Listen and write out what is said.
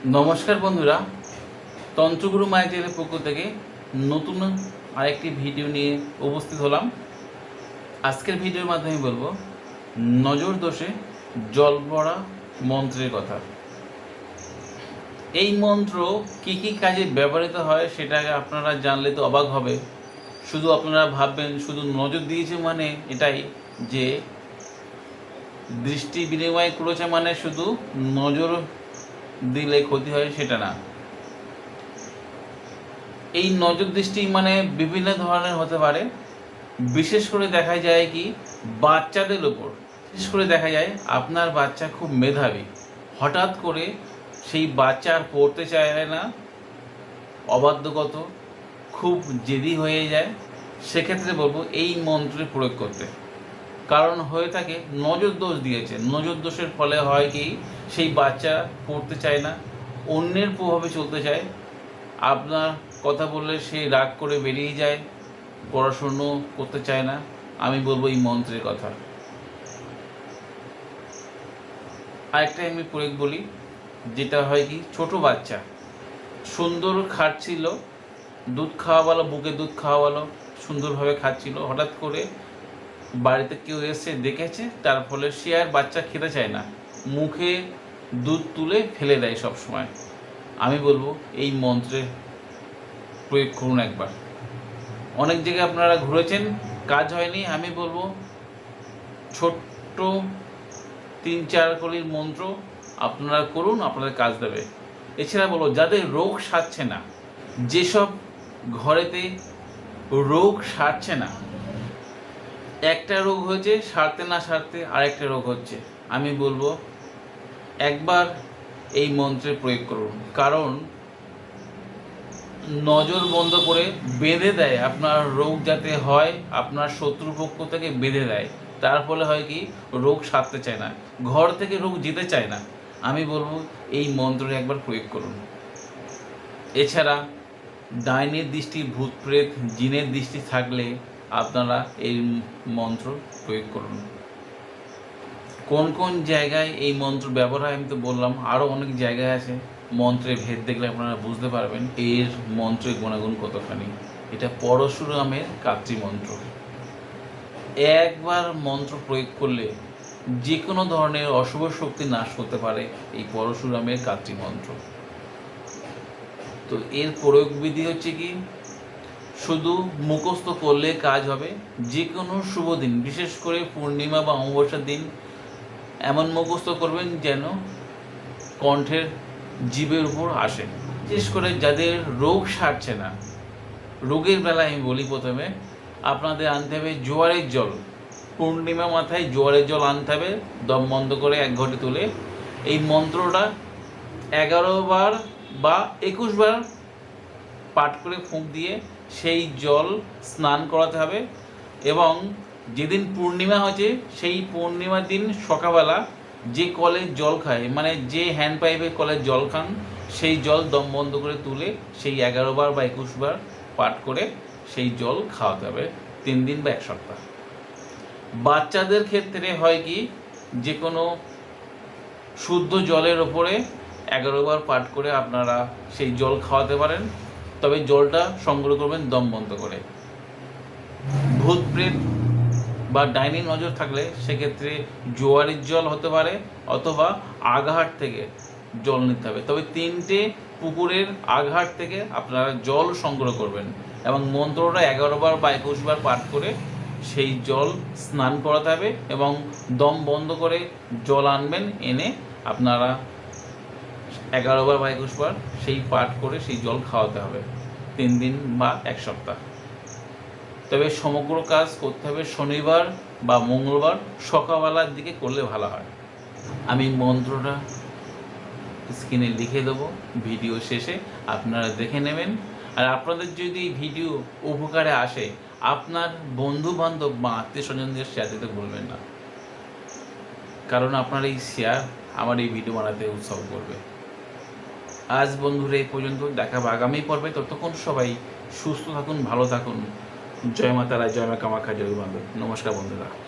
নমস্কার বন্ধুরা, তন্ত্রগুরু মাইকেলের পক্ষ থেকে নতুন আরেকটি ভিডিও নিয়ে উপস্থিত হলাম। আজকের ভিডিওর মাধ্যমে বলবো নজর দোষে জল পড়া মন্ত্রের কথা। এই মন্ত্র কী কী কাজে ব্যবহৃত হয় সেটা আপনারা জানলে তো অবাক হবে। শুধু আপনারা ভাববেন শুধু নজর দিয়েছে মানে এটাই যে দৃষ্টি বিনিময় করেছে মানে শুধু নজর দিলে ক্ষতি হয় সেটা না। এই নজর দৃষ্টি মানে বিভিন্ন ধরনের হতে পারে। বিশেষ করে দেখা যায় কি বাচ্চাদের ওপর, বিশেষ করে দেখা যায় আপনার বাচ্চা খুব মেধাবী, হঠাৎ করে সেই বাচ্চা আর পড়তে চায় না, অবাধ্যগত, খুব জেদি হয়ে যায়, সেক্ষেত্রে বলবো এই মন্ত্রের প্রয়োগ করতে। কারণ হয়ে থাকে নজর দোষ দিয়েছে। নজর দোষের ফলে হয় কি সেই বাচ্চা পড়তে চায় না, অন্যের প্রভাবে চলতে চায়, আপনার কথা বললে সে রাগ করে বেরিয়ে যায়, পড়াশুনো করতে চায় না। আমি বলবো এই মন্ত্রের কথা। আরেকটা আমি প্রয়োগ বলি, যেটা হয় কি ছোট বাচ্চা সুন্দর খাচ্ছিল, দুধ খাওয়ালো, বুকে দুধ খাওয়ালো, সুন্দরভাবে খাচ্ছিল, হঠাৎ করে বাড়িতে কেউ এসে দেখেছে, তার ফলে সে আর বাচ্চা খেতে চায় না, মুখে দুধ তুলে ফেলে দেয় সব সময়। আমি বলবো এই মন্ত্রে প্রয়োগ করুন একবার। অনেক জায়গায় আপনারা ঘুরেছেন, কাজ হয়নি, আমি বলবো ছোট্ট 3-4 কলির মন্ত্র আপনারা করুন, আপনাদের কাজ দেবে। এছাড়া বলবো যাদের রোগ সারছে না, যেসব ঘরেতে রোগ সারছে না, একটা রোগ হয়েছে সারতে না সারতে আরেকটা রোগ হচ্ছে, আমি বলবো একবার এই মন্ত্রের প্রয়োগ করুন। কারণ নজর বন্ধ করে বেঁধে দেয়, আপনার রোগ যাতে হয় আপনার শত্রুপক্ষ থেকে বেঁধে দেয়, তার ফলে হয় কি রোগ সারতে চায় না, ঘর থেকে রোগ যেতে চায় না। আমি বলবো এই মন্ত্রটি একবার প্রয়োগ করুন। এছাড়া ডাইনের দৃষ্টি, ভূত প্রেত, জিনের দৃষ্টি থাকলে আপনারা এই মন্ত্র প্রয়োগ করুন। কোন কোন জায়গায় এই মন্ত্র ব্যবহার হয় আমি তো বললাম, আরও অনেক জায়গায় আছে। মন্ত্রের ভেদ দেখলে আপনারা বুঝতে পারবেন এর মন্ত্রের গুণাগুণ কতখানি। এটা পরশুরামের কাত্রি মন্ত্র। একবার মন্ত্র প্রয়োগ করলে যে কোনো ধরনের অশুভ শক্তি নাশ করতে পারে এই পরশুরামের কাত্রি মন্ত্র। তো এর প্রয়োগ বিধি হচ্ছে কি, শুধু মুখস্থ করলে কাজ হবে। যে কোনো শুভ দিন, বিশেষ করে পূর্ণিমা বা অমাবস্যার দিন এমন মুখস্থ করবেন যেন কণ্ঠের জিভের উপর আসে। বিশেষ করে যাদের রোগ সারছে না, রোগের বেলায় আমি বলি প্রথমে আপনাদের আনতে হবে জোয়ারের জল। পূর্ণিমা মাথায় জোয়ারের জল আনতে হবে, দম বন্ধ করে 1 ঘটি তুলে এই মন্ত্রটা 11 বার বা 21 বার পাঠ করে ফুঁক দিয়ে সেই জল স্নান করাতে হবে। এবং যেদিন পূর্ণিমা হয়েছে সেই পূর্ণিমার দিন সকালবেলা যে কলের জল খায়, মানে যে হ্যান্ড পাইপের কলের জল খান, সেই জল দম বন্ধ করে তুলে সেই 11 বার বা 21 বার পাঠ করে সেই জল খাওয়াতে হবে 3 দিন বা 1 সপ্তাহ। বাচ্চাদের ক্ষেত্রে হয় কি যে কোনো শুদ্ধ জলের ওপরে 11 বার পাঠ করে আপনারা সেই জল খাওয়াতে পারেন, তবে জলটা সংগ্রহ করবেন দম বন্ধ করে। ভূত প্রেত বা ডাইনি নজর থাকলে সেক্ষেত্রে জোয়ারের জল হতে পারে, অথবা আঘাট থেকে জল নিতে হবে। তবে 3টে পুকুরের আঘাট থেকে আপনারা জল সংগ্রহ করবেন এবং মন্ত্রটা 11 বার বা 21 বার পাঠ করে সেই জল স্নান করাতে হবে এবং দম বন্ধ করে জল আনবেন, এনে আপনারা 11 বার বা 21 বার সেই পাঠ করে সেই জল খাওয়াতে হবে 3 দিন বা 1 সপ্তাহ। তবে সমগ্র কাজ করতে হবে শনিবার বা মঙ্গলবার সকালবেলার দিকে করলে ভালো হয়। আমি মন্ত্রটা স্ক্রিনে লিখে দেবো, ভিডিও শেষে আপনারা দেখে নেবেন। আর আপনাদের যদি ভিডিও উপকারে আসে আপনার বন্ধু বান্ধব বা আত্মীয় স্বজনদের শেয়ার দিতে ভুলবেন না, কারণ আপনার এই শেয়ার আমার এই ভিডিও বানাতে উৎসাহ করবে। আজ বন্ধুরা এই পর্যন্ত, দেখা হবে আগামী পর্বে। ততক্ষণ সবাই সুস্থ থাকুন, ভালো থাকুন। জয় মা তারা, জয় মা কামাখ্যা, জয় বন্ধু। নমস্কার বন্ধুরা।